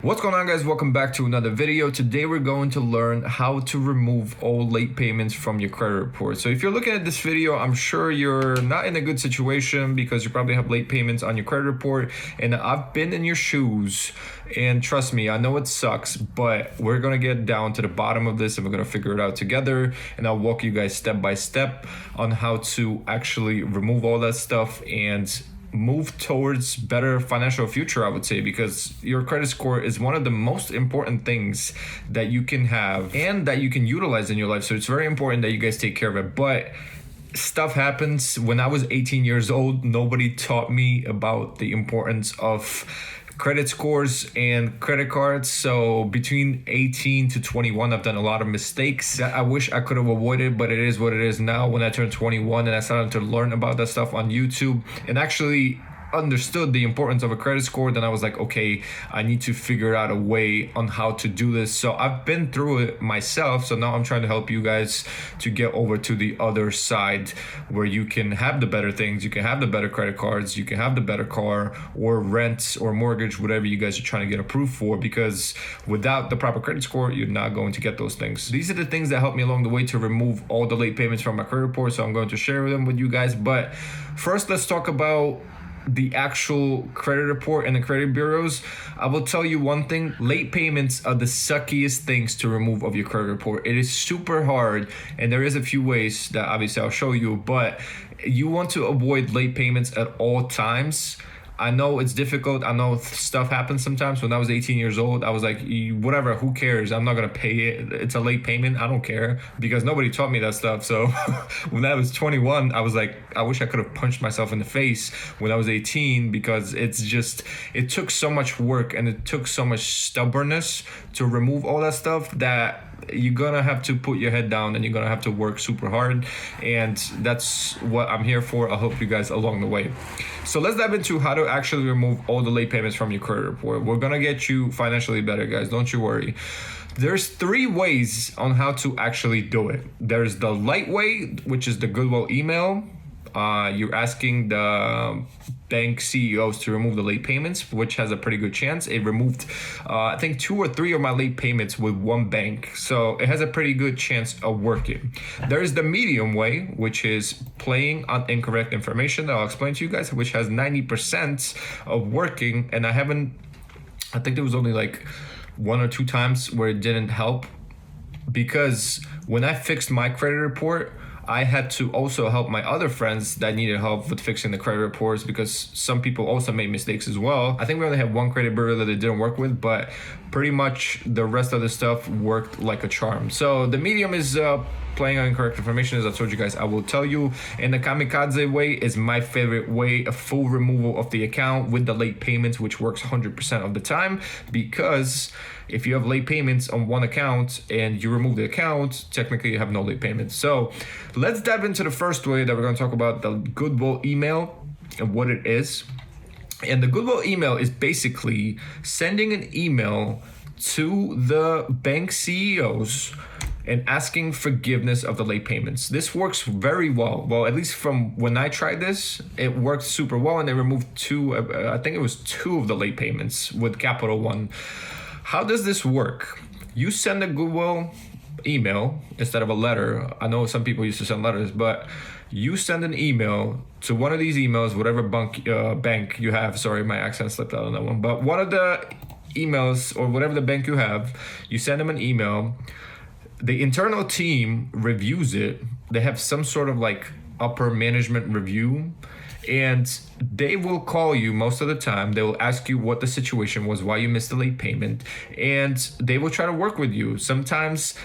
What's going on, guys? Welcome back to another video. Today we're going to learn how to remove all late payments from your credit report. So if you're looking at this video, I'm sure you're not in a good situation because you probably have late payments on your credit report, and I've been in your shoes, and trust me, I know it sucks, but we're gonna get down to the bottom of this and we're gonna figure it out together, and I'll walk you guys step by step on how to actually remove all that stuff and move towards better financial future, I would say, because your credit score is one of the most important things that you can have and that you can utilize in your life. So it's very important that you guys take care of it. But stuff happens. When I was 18 years old, nobody taught me about the importance of credit scores and credit cards. So between 18 to 21, I've done a lot of mistakes that I wish I could have avoided, but it is what it is now. When I turned 21 and I started to learn about that stuff on YouTube and actually understood the importance of a credit score, then I was like, okay, I need to figure out a way on how to do this. So I've been through it myself, so now I'm trying to help you guys to get over to the other side where you can have the better things, you can have the better credit cards, you can have the better car or rent or mortgage, whatever you guys are trying to get approved for, because without the proper credit score, you're not going to get those things. These are the things that helped me along the way to remove all the late payments from my credit report, so I'm going to share them with you guys. But first, let's talk about the actual credit report and the credit bureaus. I will tell you one thing: late payments are the suckiest things to remove of your credit report. It is super hard, and there is a few ways that obviously I'll show you, but you want to avoid late payments at all times. I know it's difficult. I know stuff happens sometimes. When I was 18 years old, I was like, whatever, who cares? I'm not going to pay it. It's a late payment. I don't care, because nobody taught me that stuff. So when I was 21, I was like, I wish I could have punched myself in the face when I was 18, because it took so much work and it took so much stubbornness to remove all that stuff that you're gonna have to put your head down and you're gonna have to work super hard, and that's what I'm here for. I'll help you guys along the way. So let's dive into how to actually remove all the late payments from your credit report. We're gonna get you financially better, guys, don't you worry. There's 3 ways on how to actually do it. There's the light way, which is the goodwill email. You're asking the bank CEOs to remove the late payments, which has a pretty good chance. It removed, I think 2 or 3 of my late payments with one bank. So it has a pretty good chance of working. There's the medium way, which is playing on incorrect information that I'll explain to you guys, which has 90% of working. And I think there was only like 1 or 2 times where it didn't help, because when I fixed my credit report, I had to also help my other friends that needed help with fixing the credit reports, because some people also made mistakes as well. I think we only had 1 credit bureau that it didn't work with, but pretty much the rest of the stuff worked like a charm. So the medium is playing on incorrect information, as I told you guys I will tell you. And the kamikaze way is my favorite way: a full removal of the account with the late payments, which works 100% of the time, because if you have late payments on one account and you remove the account, technically you have no late payments. So let's dive into the first way that we're going to talk about, the goodwill email and what it is. And the goodwill email is basically sending an email to the bank CEOs and asking forgiveness of the late payments. This works very well. Well, at least from when I tried this, it worked super well, and they removed 2, I think it was 2 of the late payments with capital 1. How does this work? You send a goodwill email instead of a letter. I know some people used to send letters, but you send an email to one of these emails, whatever bank you have. Sorry, my accent slipped out on that one. But one of the emails, or whatever the bank you have, you send them an email. The internal team reviews it. They have some sort of like upper management review, and they will call you most of the time. They will ask you what the situation was, why you missed the late payment, and they will try to work with you. Sometimes,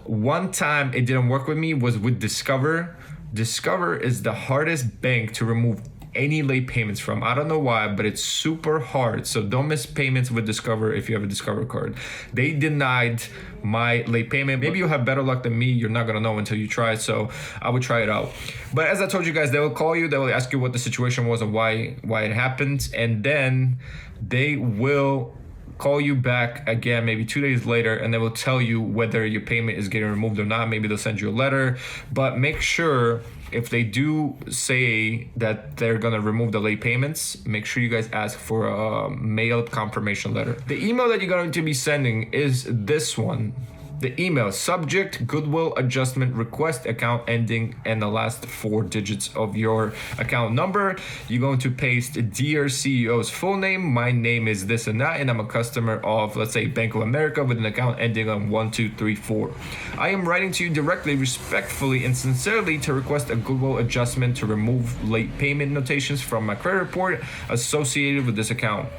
one time it didn't work with me was with Discover. Discover is the hardest bank to remove any late payments from. I don't know why, but it's super hard. So don't miss payments with Discover if you have a Discover card. They denied my late payment. Maybe you'll have better luck than me. You're not gonna know until you try. So I would try it out. But as I told you guys, they will call you. They will ask you what the situation was and why it happened, and then they will call you back again maybe 2 days later, and they will tell you whether your payment is getting removed or not. Maybe they'll send you a letter, but make sure if they do say that they're gonna remove the late payments, make sure you guys ask for a mailed confirmation letter. The email that you're going to be sending is this one. The email, subject, goodwill adjustment request, account ending, and the last 4 digits of your account number. You're going to paste dear CEO's full name. My name is this and that, and I'm a customer of, let's say, Bank of America with an account ending on 1234. I am writing to you directly, respectfully, and sincerely to request a goodwill adjustment to remove late payment notations from my credit report associated with this account.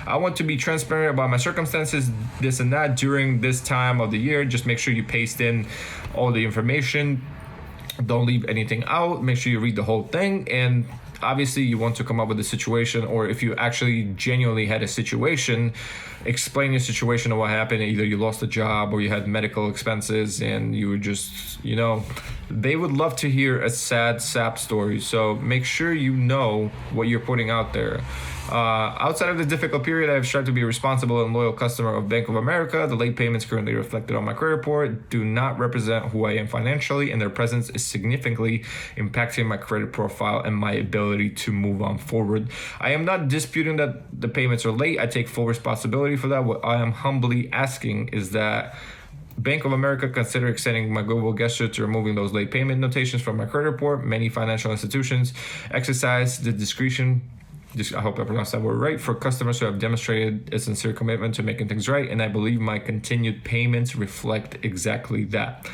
I want to be transparent about my circumstances, this and that, during this time of the year. Just make sure you paste in all the information. Don't leave anything out. Make sure you read the whole thing. And obviously you want to come up with a situation, or if you actually genuinely had a situation, explain your situation or what happened. Either you lost a job or you had medical expenses and you were just, they would love to hear a sad sap story. So make sure you know what you're putting out there. Outside of this difficult period, I have tried to be a responsible and loyal customer of Bank of America. The late payments currently reflected on my credit report do not represent who I am financially, and their presence is significantly impacting my credit profile and my ability to move on forward. I am not disputing that the payments are late. I take full responsibility for that. What I am humbly asking is that Bank of America consider extending my goodwill gesture to removing those late payment notations from my credit report. Many financial institutions exercise the discretion, I hope I pronounced that word right, for customers who have demonstrated a sincere commitment to making things right, and I believe my continued payments reflect exactly that.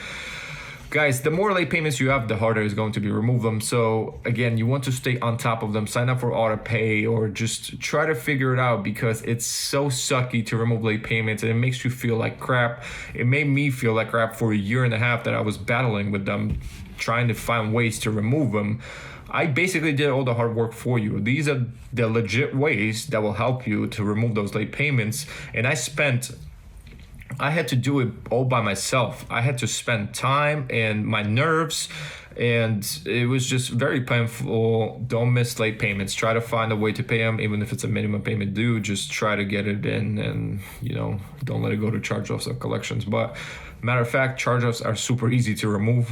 Guys, the more late payments you have, the harder it's going to be to remove them. So again, you want to stay on top of them. Sign up for auto pay or just try to figure it out, because it's so sucky to remove late payments and it makes you feel like crap. It made me feel like crap for a year and a half that I was battling with them, trying to find ways to remove them. I basically did all the hard work for you. These are the legit ways that will help you to remove those late payments. And I had to do it all by myself. I had to spend time and my nerves, and it was just very painful. Don't miss late payments. Try to find a way to pay them, even if it's a minimum payment due. Just try to get it in, and don't let it go to charge-offs or collections. But matter of fact, charge-offs are super easy to remove.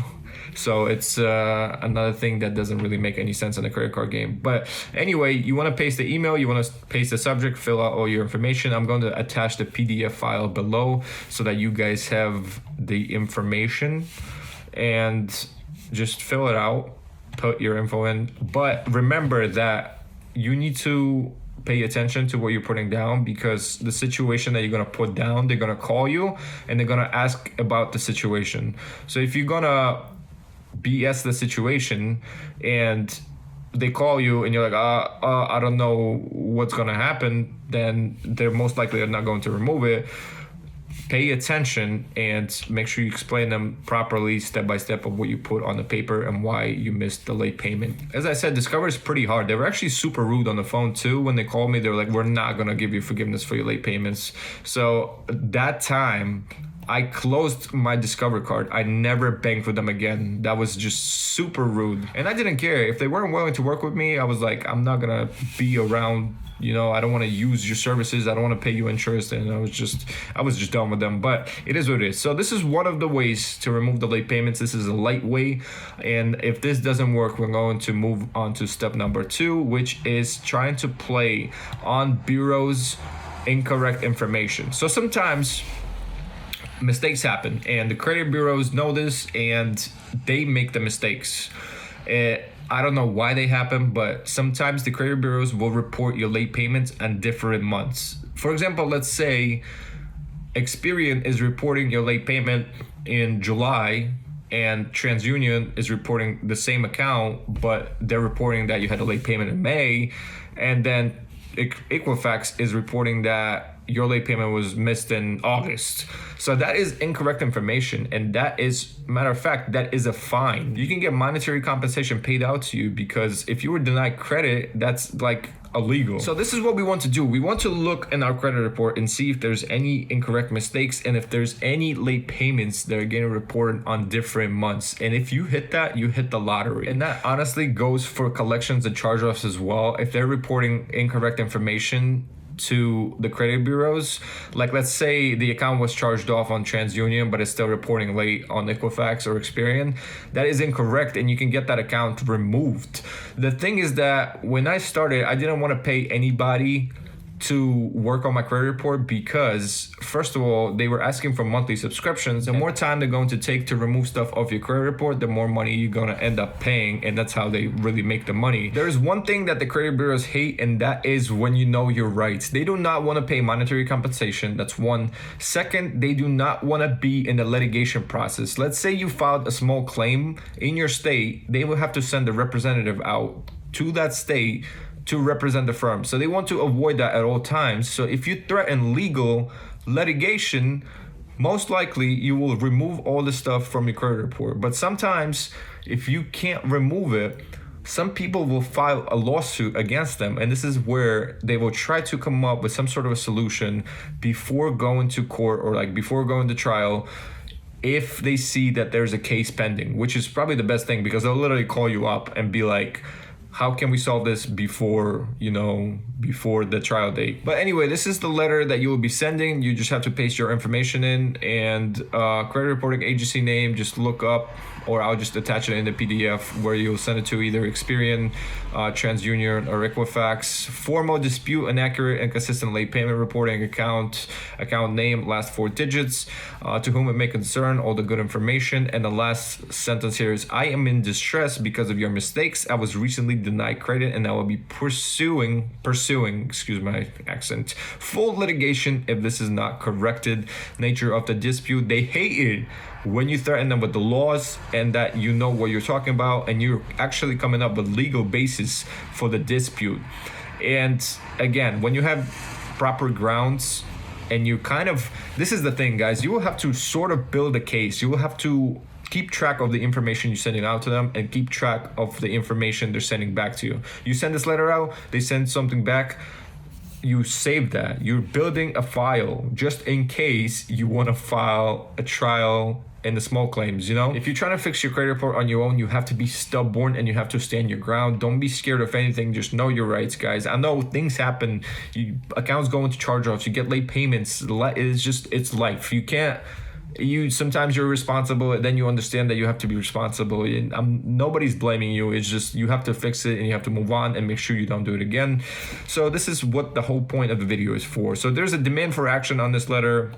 So it's another thing that doesn't really make any sense in the credit card game. But anyway, you want to paste the email, you want to paste the subject, fill out all your information. I'm going to attach the PDF file below so that you guys have the information, and just fill it out, put your info in. But remember that you need to pay attention to what you're putting down, because the situation that you're going to put down, they're going to call you and they're going to ask about the situation. So if you're going to BS the situation and they call you and you're like, I don't know what's going to happen, then they're most likely not going to remove it. Pay attention and make sure you explain them properly, step by step, of what you put on the paper and why you missed the late payment. As I said, Discover is pretty hard. They were actually super rude on the phone too. When they called me, they were like, we're not going to give you forgiveness for your late payments. So that time, I closed my Discover card. I never banked with them again. That was just super rude. And I didn't care. If they weren't willing to work with me, I was like, I'm not going to be around. I don't want to use your services. I don't want to pay you interest. And I was just done with them. But it is what it is. So this is one of the ways to remove the late payments. This is a light way. And if this doesn't work, we're going to move on to step number 2, which is trying to play on bureau's incorrect information. So sometimes mistakes happen, and the credit bureaus know this, and they make the mistakes. I don't know why they happen, but sometimes the credit bureaus will report your late payments on different months. For example, let's say Experian is reporting your late payment in July, and TransUnion is reporting the same account, but they're reporting that you had a late payment in May, and then Equifax is reporting that your late payment was missed in August. So that is incorrect information, and that is, matter of fact, that is a fine. You can get monetary compensation paid out to you, because if you were denied credit, that's like illegal. So this is what we want to do. We want to look in our credit report and see if there's any incorrect mistakes and if there's any late payments that are getting reported on different months. And if you hit that, you hit the lottery. And that honestly goes for collections and charge-offs as well. If they're reporting incorrect information to the credit bureaus. Like, let's say the account was charged off on TransUnion, but it's still reporting late on Equifax or Experian. That is incorrect, and you can get that account removed. The thing is that when I started, I didn't want to pay anybody to work on my credit report because, first of all, they were asking for monthly subscriptions. The more time they're going to take to remove stuff off your credit report, the more money you're going to end up paying, and that's how they really make the money. There's one thing that the credit bureaus hate, and that is when you know your rights. They do not want to pay monetary compensation. That's one. Second, they do not want to be in the litigation process. Let's say you filed a small claim in your state, they will have to send a representative out to that state to represent the firm. So they want to avoid that at all times. So if you threaten legal litigation, most likely you will remove all the stuff from your credit report. But sometimes if you can't remove it, some people will file a lawsuit against them. And this is where they will try to come up with some sort of a solution before going to court or like before going to trial, if they see that there's a case pending, which is probably the best thing, because they'll literally call you up and be like, how can we solve this before the trial date? But anyway, this is the letter that you will be sending. You just have to paste your information in, and credit reporting agency name, just look up, or I'll just attach it in the PDF where you'll send it to either Experian, TransUnion, or Equifax. Formal dispute, inaccurate and consistent late payment reporting, account name, last 4 digits, to whom it may concern, all the good information. And the last sentence here is, I am in distress because of your mistakes. I was recently denied credit and I will be pursuing, excuse my accent, full litigation if this is not corrected. Nature of the dispute, they hate it when you threaten them with the laws and that you know what you're talking about and you're actually coming up with legal basis for the dispute. And again, when you have proper grounds and you this is the thing, guys, you will have to sort of build a case. You will have to keep track of the information you're sending out to them and keep track of the information they're sending back to you. You send this letter out, they send something back, you save that. You're building a file just in case you want to file a trial in the small claims, If you're trying to fix your credit report on your own, you have to be stubborn and you have to stand your ground. Don't be scared of anything. Just know your rights, guys. I know things happen. Accounts go into charge-offs. You get late payments. It's life. Sometimes you're responsible, then you understand that you have to be responsible. And nobody's blaming you. It's just you have to fix it and you have to move on and make sure you don't do it again. So this is what the whole point of the video is for. So there's a demand for action on this letter.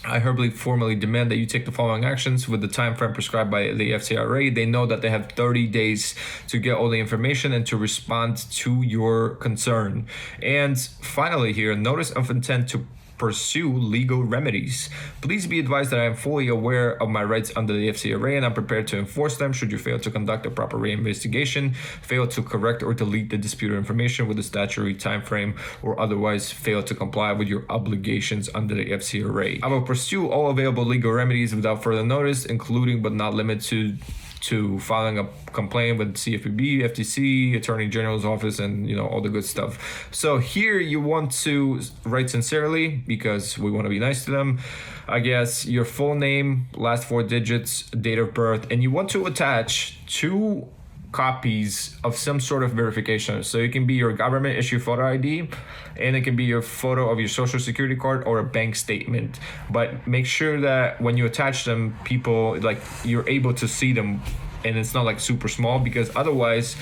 I hereby formally demand that you take the following actions with the time frame prescribed by the FCRA. They know that they have 30 days to get all the information and to respond to your concern. And finally here, notice of intent to pursue legal remedies. Please be advised that I am fully aware of my rights under the FCRA and I'm prepared to enforce them should you fail to conduct a proper reinvestigation, fail to correct or delete the disputed information with the statutory time frame, or otherwise fail to comply with your obligations under the FCRA. I will pursue all available legal remedies without further notice, including but not limited to filing a complaint with CFPB, FTC, Attorney General's office, and all the good stuff. So here you want to write sincerely because we want to be nice to them. I guess your full name, last 4 digits, date of birth, and you want to attach 2 copies of some sort of verification. So it can be your government issued photo ID and it can be your photo of your social security card or a bank statement. But make sure that when you attach them, people you're able to see them and it's not super small, because otherwise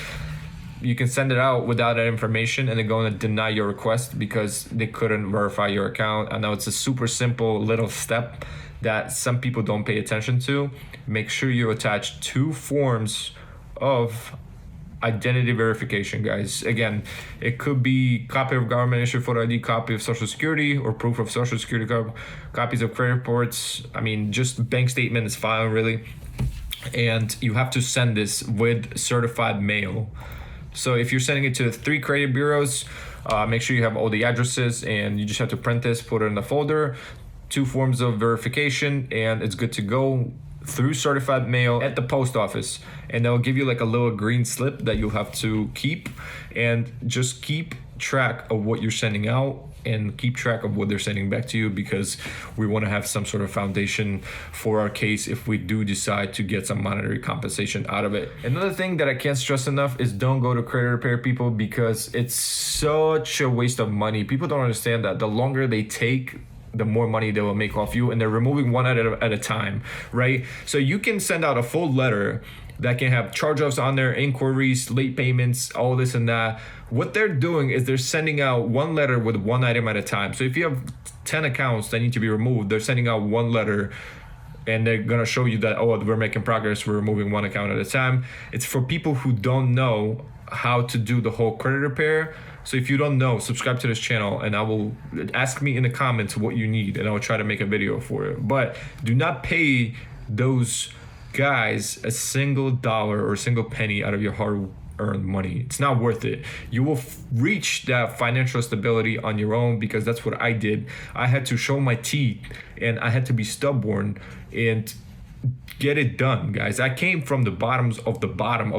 you can send it out without that information and they're going to deny your request because they couldn't verify your account. I know it's a super simple little step that some people don't pay attention to. Make sure you attach 2 forms of identity verification, guys. Again, it could be copy of government issued photo ID, copy of social security or proof of social security, copies of credit reports. Just bank statement is fine, really. And you have to send this with certified mail. So if you're sending it to 3 credit bureaus, make sure you have all the addresses and you just have to print this, put it in the folder, 2 forms of verification, and it's good to go through certified mail at the post office. And they'll give you a little green slip that you'll have to keep, and just keep track of what you're sending out and keep track of what they're sending back to you, because we want to have some sort of foundation for our case if we do decide to get some monetary compensation out of it. Another thing that I can't stress enough is don't go to credit repair people, because it's such a waste of money. People don't understand that the longer they take, the more money they will make off you, and they're removing one at a time, right? So you can send out a full letter that can have charge-offs on there, inquiries, late payments, all this and that. What they're doing is they're sending out one letter with one item at a time. So if you have 10 accounts that need to be removed, they're sending out one letter and they're gonna show you that, oh, we're making progress, we're removing one account at a time. It's for people who don't know how to do the whole credit repair. So if you don't know, subscribe to this channel and I will ask me in the comments what you need and I will try to make a video for it. But do not pay those guys a single dollar or a single penny out of your hard-earned money. It's not worth it. You will reach that financial stability on your own, because that's what I did. I had to show my teeth and I had to be stubborn and get it done, guys. I came from the bottom of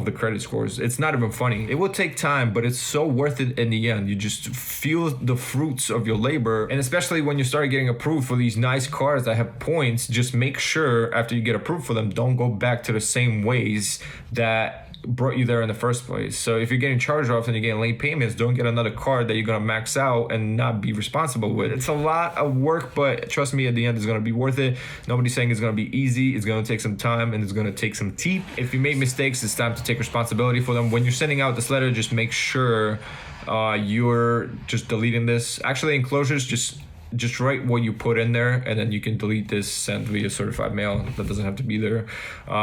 the credit scores. It's not even funny. It will take time, but it's so worth it in the end. You just feel the fruits of your labor. And especially when you start getting approved for these nice cars that have points, just make sure after you get approved for them, don't go back to the same ways that brought you there in the first place. So if you're getting charged off and you're getting late payments, don't get another card that you're gonna max out and not be responsible with. It's a lot of work, but trust me, at the end it's gonna be worth it. Nobody's saying it's gonna be easy. It's gonna take some time and it's gonna take some teeth. If you made mistakes, it's time to take responsibility for them. When you're sending out this letter, just make sure you're just deleting this. Actually, enclosures, just write what you put in there, and then you can delete this, sent via certified mail. That doesn't have to be there.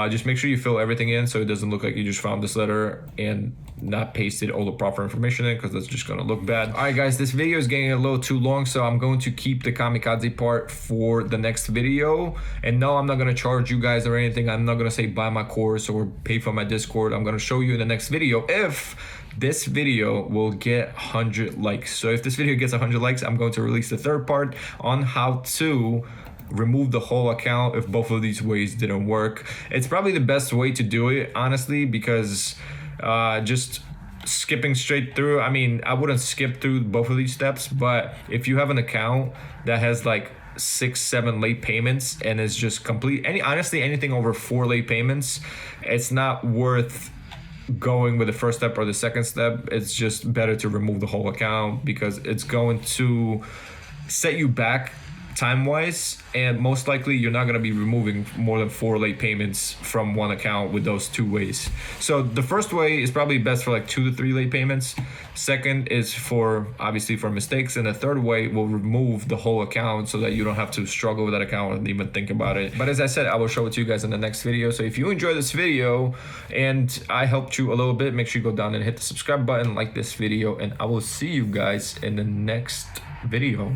Just make sure you fill everything in so it doesn't look like you just found this letter and not pasted all the proper information in, because that's just gonna look bad. All right, guys, this video is getting a little too long, so I'm going to keep the kamikaze part for the next video. And no, I'm not gonna charge you guys or anything. I'm not gonna say buy my course or pay for my Discord. I'm gonna show you in the next video if this video will get 100 likes. So if this video gets 100 likes, I'm going to release the third part on how to remove the whole account if both of these ways didn't work. It's probably the best way to do it, honestly, because just skipping straight through, I mean, I wouldn't skip through both of these steps, but if you have an account that has like 6-7 late payments and it's just honestly anything over 4 late payments, it's not worth going with the first step or the second step. It's just better to remove the whole account, because it's going to set you back time-wise, and most likely you're not going to be removing more than 4 late payments from one account with those 2 ways. So the first way is probably best for like 2 to 3 late payments. Second is for obviously for mistakes, and the third way will remove the whole account so that you don't have to struggle with that account and even think about it. But as I said, I will show it to you guys in the next video. So if you enjoyed this video and I helped you a little bit, make sure you go down and hit the subscribe button, like this video, and I will see you guys in the next video.